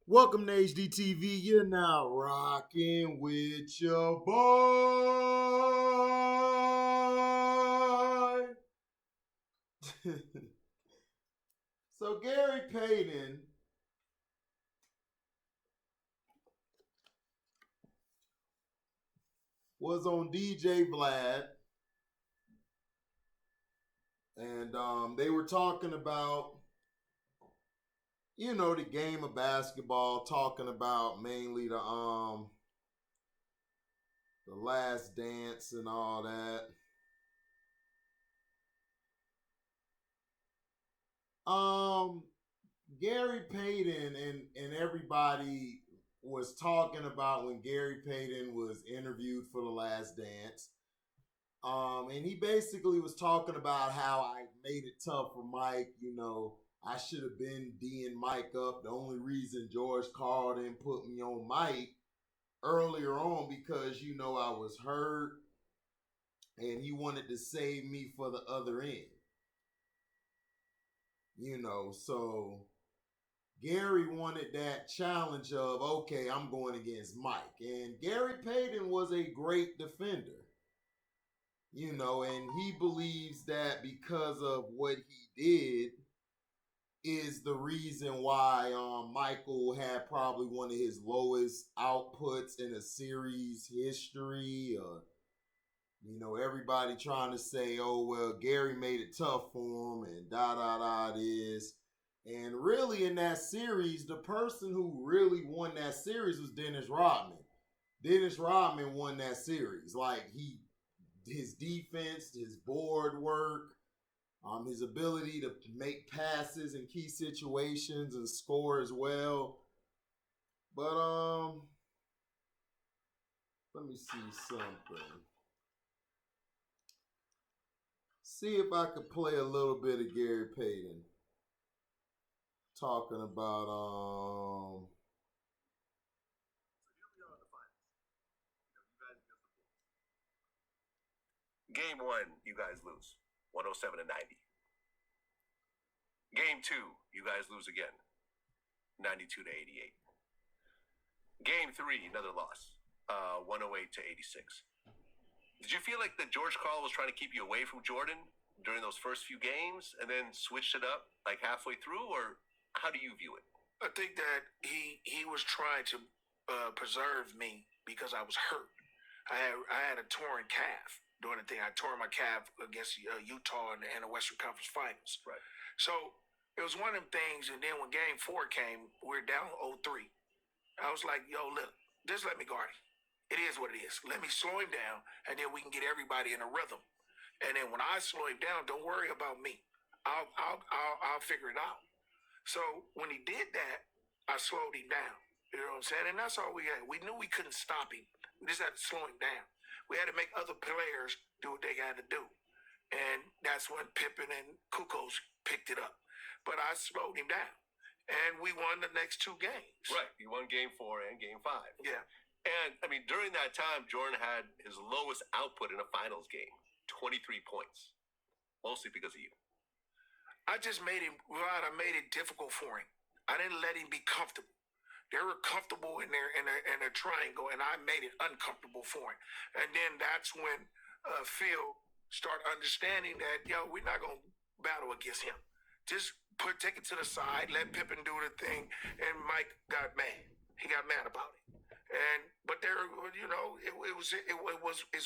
Welcome to HDTV. You're now rocking with your boy. So Gary Payton was on DJ Vlad, and they were talking about, the game of basketball, talking about mainly the last dance and all that. Um, Gary Payton and everybody was talking about when Gary Payton was interviewed for The Last Dance. And he basically was talking about how I made it tough for Mike. I should have been D'ing Mike up. The only reason George Karl didn't put me on Mike earlier on because I was hurt and he wanted to save me for the other end. So Gary wanted that challenge of, okay, I'm going against Mike. And Gary Payton was a great defender, and he believes that because of what he did is the reason why Michael had probably one of his lowest outputs in a series history. Everybody trying to say, oh, well, Gary made it tough for him and da da da this. And really, in that series, the person who really won that series was Dennis Rodman. Dennis Rodman won that series. Like, his defense, his board work, his ability to make passes in key situations and score as well. But let me see something. See if I could play a little bit of Gary Payton talking about Game one, you guys lose 107-90. Game two, you guys lose again 92-88. Game three, another loss 108-86. Did you feel like that George Karl was trying to keep you away from Jordan during those first few games and then switched it up like halfway through, or how do you view it? I think that he was trying to preserve me because I was hurt. I had a torn calf during the thing. I tore my calf against Utah in the Western Conference Finals. Right. So it was one of them things. And then when Game 4 came, we were down 0-3. I was like, yo, look, just let me guard him. It is what it is. Let me slow him down, and then we can get everybody in a rhythm. And then when I slow him down, don't worry about me. I'll figure it out. So when he did that, I slowed him down. You know what I'm saying? And that's all we had. We knew we couldn't stop him. We just had to slow him down. We had to make other players do what they had to do. And that's when Pippen and Kukoc picked it up. But I slowed him down. And we won the next two games. Right. You won game four and game five. Yeah. And, I mean, during that time, Jordan had his lowest output in a finals game, 23 points, mostly because of you. I just made him, I made it difficult for him. I didn't let him be comfortable. They were comfortable in their triangle, and I made it uncomfortable for him. And then that's when Phil started understanding that, we're not going to battle against him. Just take it to the side, let Pippen do the thing, and Mike got mad. He got mad about it. But there, it's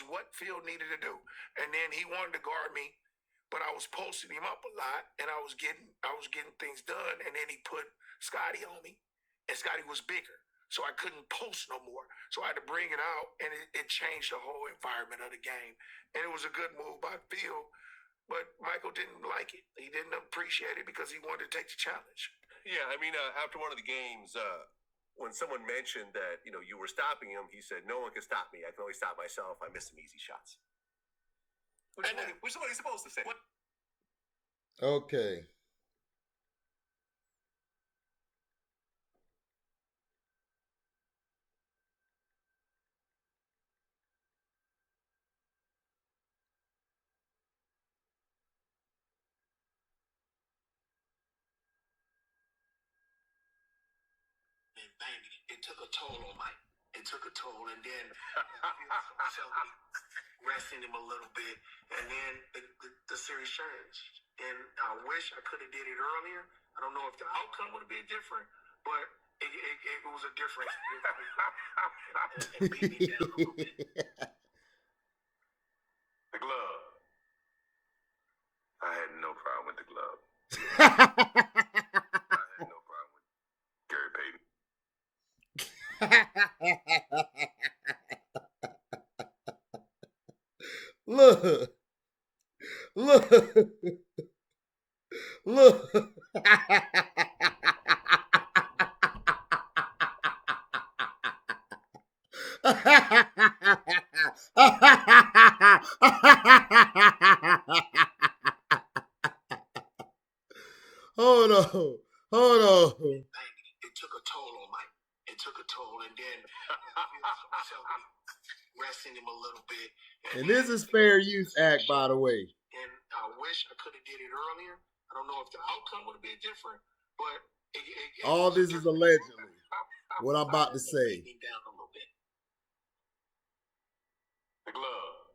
what Phil needed to do. And then he wanted to guard me, but I was posting him up a lot, and I was getting things done. And then he put Scotty on me, and Scotty was bigger, so I couldn't post no more. So I had to bring it out, and it changed the whole environment of the game. And it was a good move by Phil, but Michael didn't like it. He didn't appreciate it because he wanted to take the challenge. Yeah, I mean, after one of the games, when someone mentioned that, you were stopping him, he said, no one can stop me. I can only stop myself. I miss some easy shots. Which is what he's supposed to say. Okay. banging it. It took a toll on Mike. It took a toll, and then resting him a little bit, and then the series changed. And I wish I could have did it earlier. I don't know if the outcome would have been different, but it was a difference. It beat me down a little bit. The glove. I had no problem with the glove. I had no problem with Gary Payton. Look. Hold on. It took a toll on Mike. It took a toll, and then resting him a little bit. And this is Fair Use Act, by the way. And I wish I could have did it earlier. I don't know if the outcome would have been different, but all this is allegedly what I'm about to say. Down a little bit. The glove.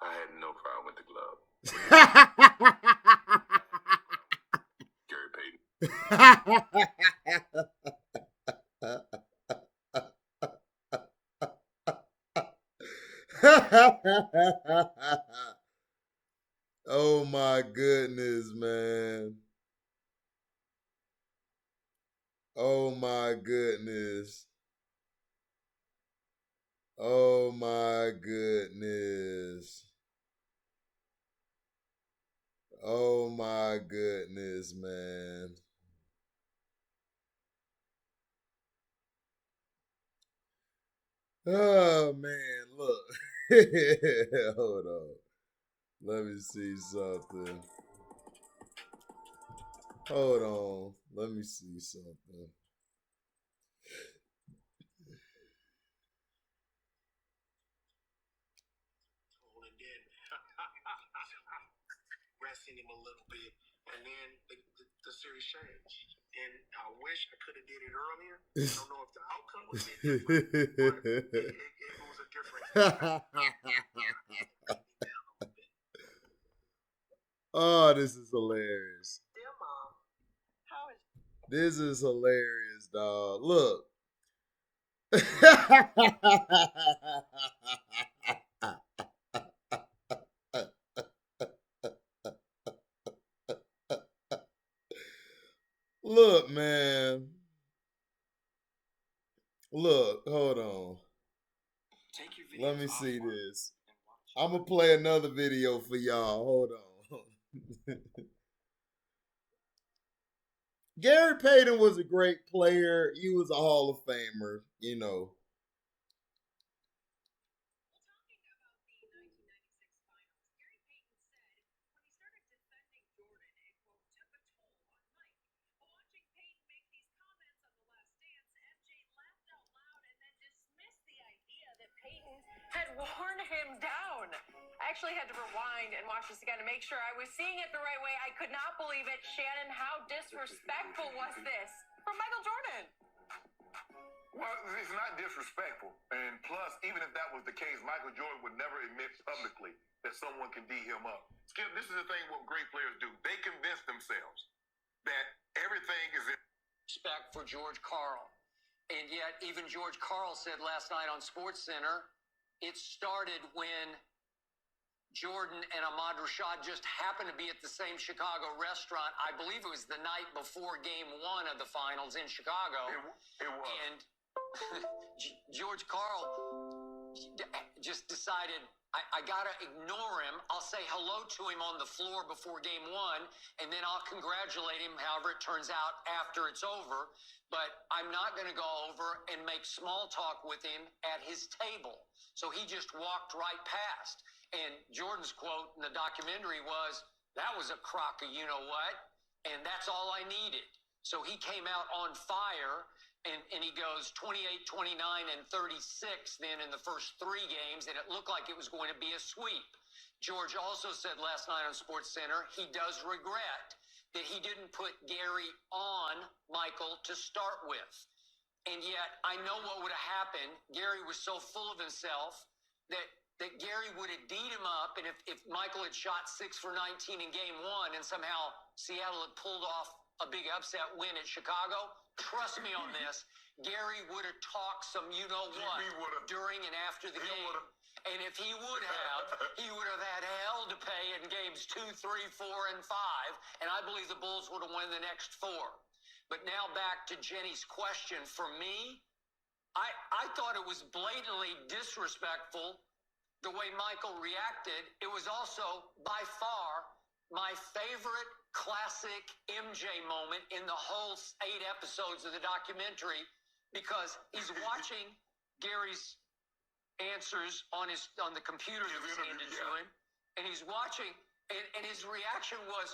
I had no problem with the glove. Gary Payton. Oh my goodness, man. Oh my goodness. Oh my goodness. Oh my goodness, man. Oh man, look. Hold on. Let me see something. Hold on. Let me see something. Resting him a little bit, and then the series changed. And I wish I could have did it earlier. I don't know if the outcome would have been different, but it was a difference. Oh, this is hilarious. Dear Mom, how is... This is hilarious, dog. Look. Look, man. Look, hold on. Let me see this. I'm going to play another video for y'all. Hold on. Gary Payton was a great player. He was a Hall of Famer, you know. had worn him down. I actually had to rewind and watch this again to make sure I was seeing it the right way. I could not believe it. Shannon, how disrespectful was this from Michael Jordan? Well, it's not disrespectful. And plus, even if that was the case, Michael Jordan would never admit publicly that someone can D him up. Skip, this is the thing what great players do. They convince themselves that everything is in respect for George Karl. And yet, even George Karl said last night on SportsCenter, it started when Jordan and Ahmad Rashad just happened to be at the same Chicago restaurant. I believe it was the night before Game 1 of the finals in Chicago. It was. And George Karl just decided, I got to ignore him. I'll say hello to him on the floor before Game 1, and then I'll congratulate him, however it turns out, after it's over. But I'm not going to go over and make small talk with him at his table. So he just walked right past. And Jordan's quote in the documentary was, that was a crock of you-know-what, and that's all I needed. So he came out on fire, and he goes 28, 29, and 36 then in the first 3 games, and it looked like it was going to be a sweep. George also said last night on SportsCenter he does regret that he didn't put Gary on Michael to start with. And yet, I know what would have happened. Gary was so full of himself that Gary would have D'd him up. And if Michael had shot 6 for 19 in game 1 and somehow Seattle had pulled off a big upset win at Chicago, trust me on this, Gary would have talked some you-know-what during and after the game. And if he would have had hell to pay in games 2, 3, 4, and 5. And I believe the Bulls would have won the next 4. But now back to Jenny's question. For me, I thought it was blatantly disrespectful the way Michael reacted. It was also by far my favorite classic MJ moment in the whole 8 episodes of the documentary, because he's watching Gary's answers on the computer that was handed to him, and he's watching, and his reaction was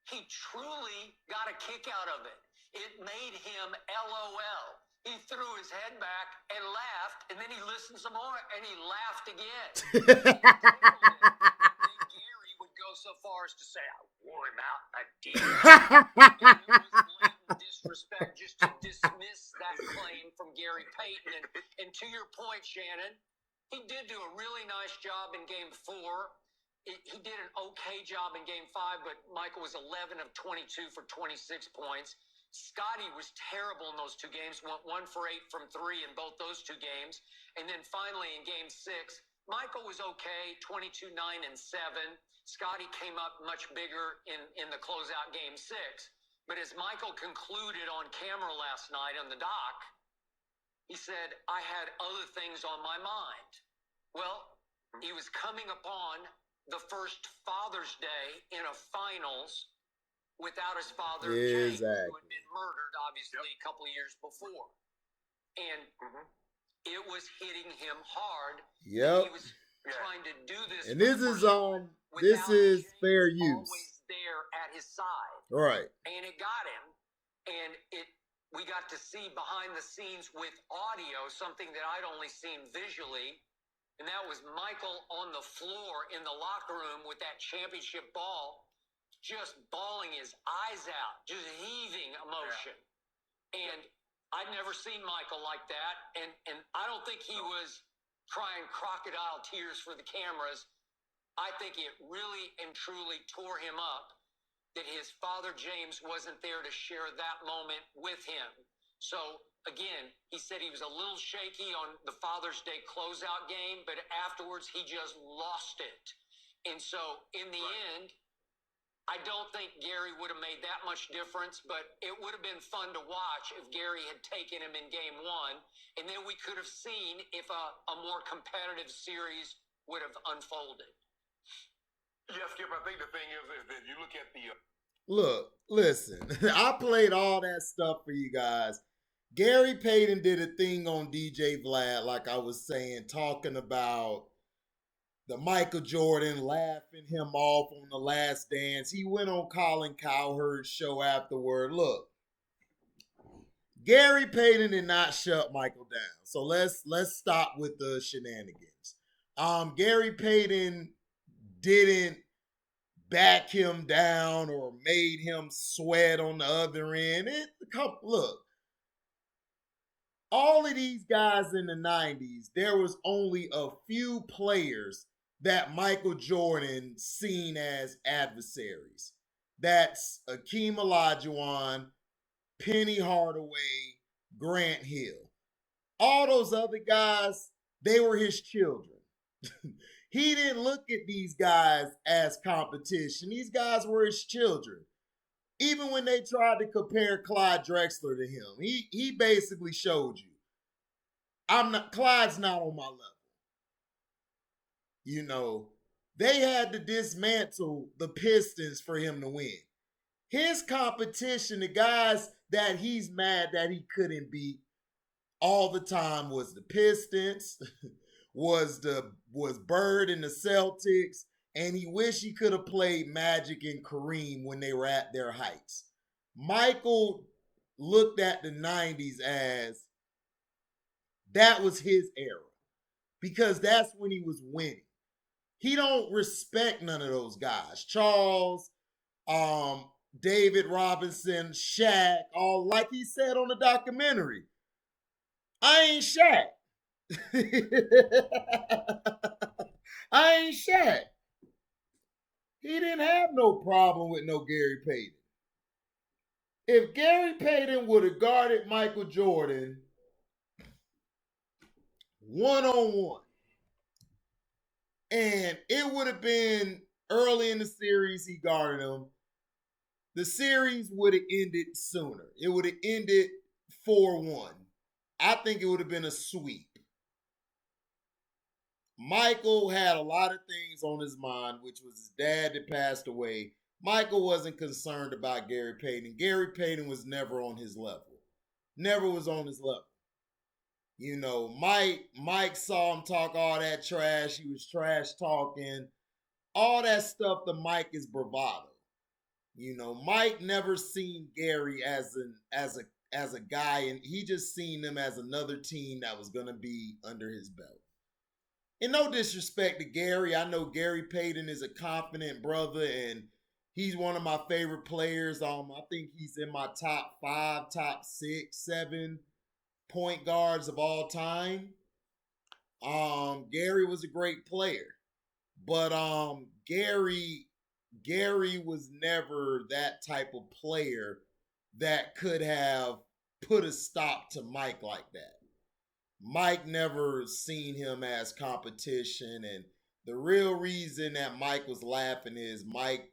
he truly got a kick out of it. It made him LOL. He threw his head back and laughed, and then he listened some more, and he laughed again. Gary would go so far as to say, I wore him out, I did. And it was blatant disrespect just to dismiss that claim from Gary Payton. And to your point, Shannon, he did do a really nice job in game 4. He did an okay job in game 5, but Michael was 11 of 22 for 26 points. Scotty was terrible in those 2 games, went 1 for 8 from 3 in both those 2 games. And then finally in game 6, Michael was okay, 22, 9, and 7. Scotty came up much bigger in the closeout game 6. But as Michael concluded on camera last night on the dock, he said, I had other things on my mind. Well, he was coming upon the first Father's Day in a finals without his father, James, who had been murdered, obviously, a couple of years before. And it was hitting him hard. Yep. He was trying to do this. And this is fair use. Always there at his side. Right. And it got him. And we got to see behind the scenes with audio something that I'd only seen visually. And that was Michael on the floor in the locker room with that championship ball, just bawling his eyes out, just heaving emotion. Yeah. And I'd never seen Michael like that. And I don't think he was crying crocodile tears for the cameras. I think it really and truly tore him up that his father, James, wasn't there to share that moment with him. So, again, he said he was a little shaky on the Father's Day closeout game, but afterwards he just lost it. And so, in the end, I don't think Gary would have made that much difference, but it would have been fun to watch if Gary had taken him in game 1, and then we could have seen if a more competitive series would have unfolded. Yeah, Skip, I think the thing is that you look at the... Look, listen, I played all that stuff for you guys. Gary Payton did a thing on DJ Vlad, like I was saying, talking about the Michael Jordan, laughing him off on The Last Dance. He went on Colin Cowherd's show afterward. Look, Gary Payton did not shut Michael down. So let's stop with the shenanigans. Gary Payton didn't back him down or made him sweat on the other end. Look, all of these guys in the 90s, there was only a few players that Michael Jordan seen as adversaries. That's Akeem Olajuwon, Penny Hardaway, Grant Hill. All those other guys, they were his children. He didn't look at these guys as competition. These guys were his children. Even when they tried to compare Clyde Drexler to him, he basically showed you, Clyde's not on my level. You know, they had to dismantle the Pistons for him to win. His competition, the guys that he's mad that he couldn't beat all the time, was the Pistons, was Bird and the Celtics, and he wished he could have played Magic and Kareem when they were at their heights. Michael looked at the 90s as that was his era because that's when he was winning. He don't respect none of those guys. Charles, David Robinson, Shaq, all like he said on the documentary. I ain't Shaq. I ain't Shaq. He didn't have no problem with no Gary Payton. If Gary Payton would have guarded Michael Jordan one-on-one, and it would have been early in the series he guarded him, the series would have ended sooner. It would have ended 4-1. I think it would have been a sweep. Michael had a lot of things on his mind, which was his dad that passed away. Michael wasn't concerned about Gary Payton. Gary Payton was never on his level. Never was on his level. You know, Mike saw him talk all that trash. He was trash talking. All that stuff to Mike is bravado. You know, Mike never seen Gary as a guy, and he just seen them as another team that was gonna be under his belt. And no disrespect to Gary. I know Gary Payton is a confident brother, and he's one of my favorite players. I think he's in my top 5, top 6, 7 point guards of all time. Gary was a great player. But Gary was never that type of player that could have put a stop to Mike like that. Mike never seen him as competition, and the real reason that Mike was laughing is Mike,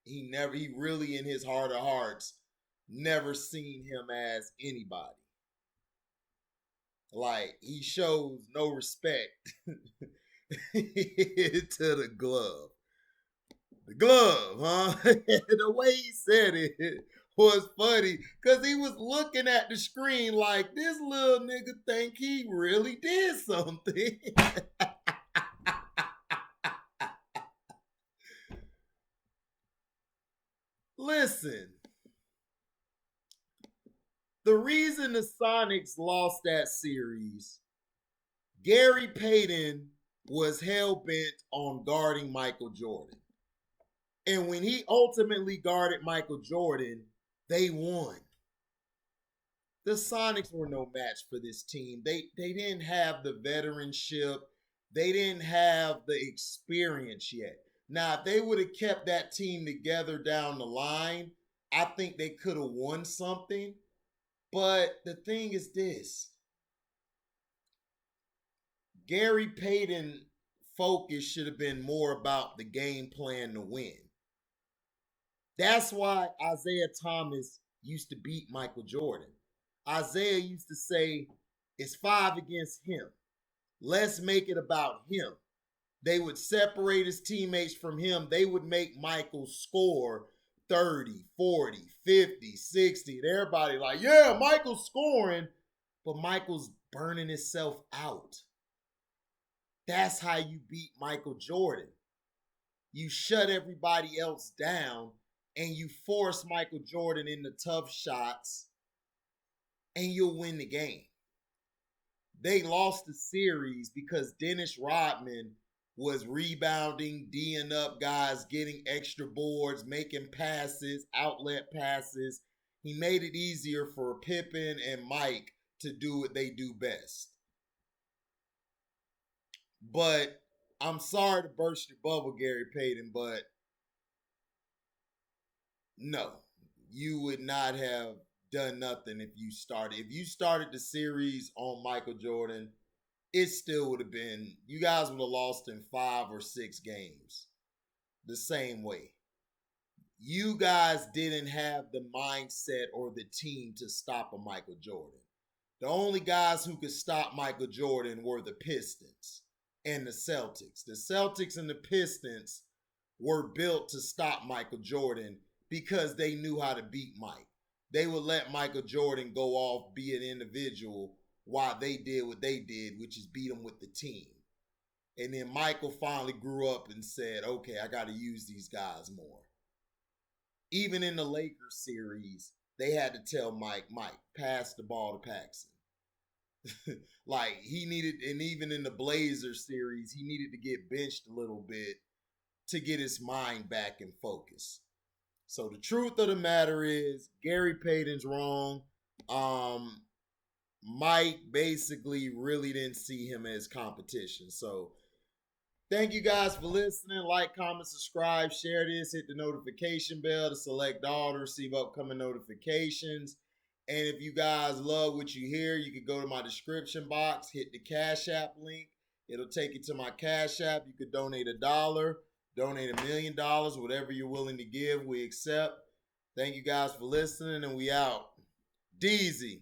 he really in his heart of hearts never seen him as anybody. Like, he shows no respect to the glove. The glove, huh? The way he said it was funny because he was looking at the screen like this little nigga think he really did something. Listen, the reason the Sonics lost that series, Gary Payton was hell-bent on guarding Michael Jordan. And when he ultimately guarded Michael Jordan, they won. The Sonics were no match for this team. They didn't have the veteranship. They didn't have the experience yet. Now, if they would have kept that team together down the line, I think they could have won something. But the thing is this. Gary Payton's focus should have been more about the game plan to win. That's why Isaiah Thomas used to beat Michael Jordan. Isaiah used to say, it's 5 against him. Let's make it about him. They would separate his teammates from him. They would make Michael score 30, 40, 50, 60. And everybody like, yeah, Michael's scoring. But Michael's burning himself out. That's how you beat Michael Jordan. You shut everybody else down and you force Michael Jordan into tough shots and you'll win the game. They lost the series because Dennis Rodman was rebounding, D'ing up guys, getting extra boards, making passes, outlet passes. He made it easier for Pippen and Mike to do what they do best. But I'm sorry to burst your bubble, Gary Payton, but no, you would not have done nothing if you started. If you started the series on Michael Jordan, it still would have been, you guys would have lost in 5 or 6 games. The same way. You guys didn't have the mindset or the team to stop a Michael Jordan. The only guys who could stop Michael Jordan were the Pistons and the Celtics. The Celtics and the Pistons were built to stop Michael Jordan because they knew how to beat Mike. They would let Michael Jordan go off, be an individual, while they did what they did, which is beat him with the team. And then Michael finally grew up and said, okay, I got to use these guys more. Even in the Lakers series, they had to tell Mike, pass the ball to Paxson. Like, he needed, and even in the Blazers series, he needed to get benched a little bit to get his mind back in focus. So the truth of the matter is Gary Payton's wrong. Mike basically really didn't see him as competition. So thank you guys for listening. Like, comment, subscribe, share this, hit the notification bell to select all to receive upcoming notifications. And if you guys love what you hear, you can go to my description box, hit the Cash App link. It'll take you to my Cash App. You could donate $1, donate $1 million, whatever you're willing to give, we accept. Thank you guys for listening, and we out. Deezy.